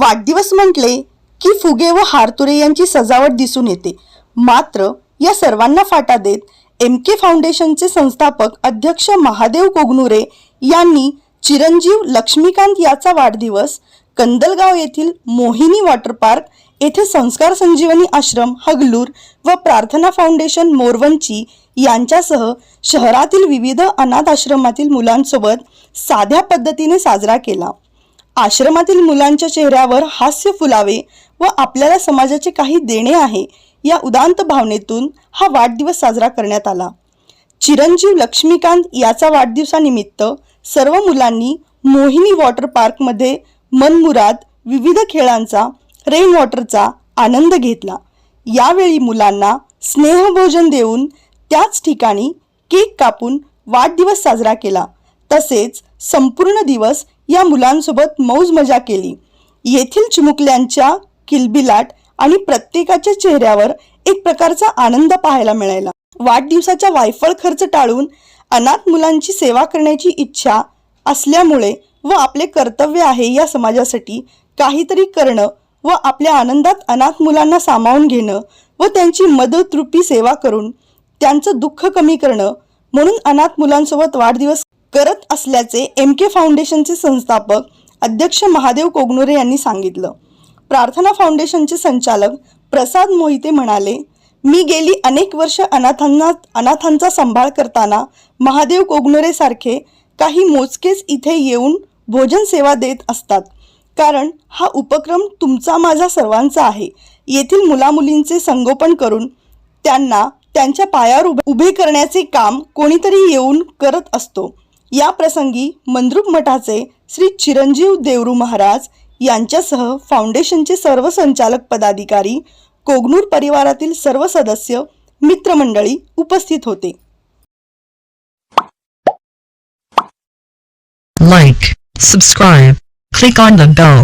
वाढदिवस म्हटले की फुगे व हारतुरे यांची सजावट दिसून येते। मात्र या सर्वांना फाटा देत MK फाउंडेशनचे संस्थापक अध्यक्ष महादेव कोगनुरे यांनी चिरंजीव लक्ष्मीकांत याचा वाढदिवस कंदलगाव येथील मोहिनी वॉटर पार्क येथे संस्कार संजीवनी आश्रम हगलूर व प्रार्थना फाउंडेशन मोरवंची यांच्यासह शहरातील विविध अनाथ आश्रमातील मुलांसोबत साध्या पद्धतीने साजरा केला। आश्रमातील मुलांच्या चेहऱ्यावर हास्य फुलावे व आपल्याला समाजाचे काही देणे आहे या उदात्त भावनेतून हा वाढदिवस साजरा करण्यात आला। चिरंजीव लक्ष्मीकांत याचा वाढदिवसानिमित्त सर्व मुलांनी मोहिनी वॉटर पार्क मध्ये मनमुराद विविध खेळांचा रेन वॉटरचा आनंद घेतला। यावेळी मुलांना स्नेहभोजन देऊन त्याच ठिकाणी केक कापून वाढदिवस साजरा केला। तसेच संपूर्ण दिवस या मुलांसोबत मौज मजा केली। येथील चिमुकल्यांच्या किलबिलाट आणि प्रत्येकाच्या चेहऱ्यावर एक प्रकारचा आनंद पाहायला मिळाला। वाढदिवसाचा वायफळ खर्च टाळून अनाथ मुलांची सेवा करण्याची इच्छा असल्यामुळे व आपले कर्तव्य आहे या समाजासाठी काहीतरी करणं व आपल्या आनंदात अनाथ मुलांना सामावून घेणं व त्यांची मदत रूपी सेवा करून त्यांचं दुःख कमी करणं म्हणून अनाथ मुलांसोबत वाढदिवस करत असल्याचे MK फाउंडेशनचे संस्थापक अध्यक्ष महादेव कोगनुरे यांनी सांगितलं। प्रार्थना फाउंडेशनचे संचालक प्रसाद मोहिते म्हणाले, मी गेली अनेक वर्ष अनाथांचा सांभाळ करताना महादेव कोगनुरे सारखे काही मोजकेच इथे येऊन भोजन सेवा देत असतात, कारण हा उपक्रम तुमचा माझा सर्वांचा आहे। येथील मुलामुलींचे संगोपन करून त्यांना त्यांच्या पायावर उभे करण्याचे काम कोणीतरी येऊन करत असतो। या प्रसंगी मंद्रुप मठाचे श्री चिरंजीव देवरू महाराज यांच्यासह फाउंडेशनचे सर्व संचालक पदाधिकारी कोगनूर परिवारातील सर्व सदस्य मित्रमंडळी उपस्थित होते। Like, subscribe, click on the bell.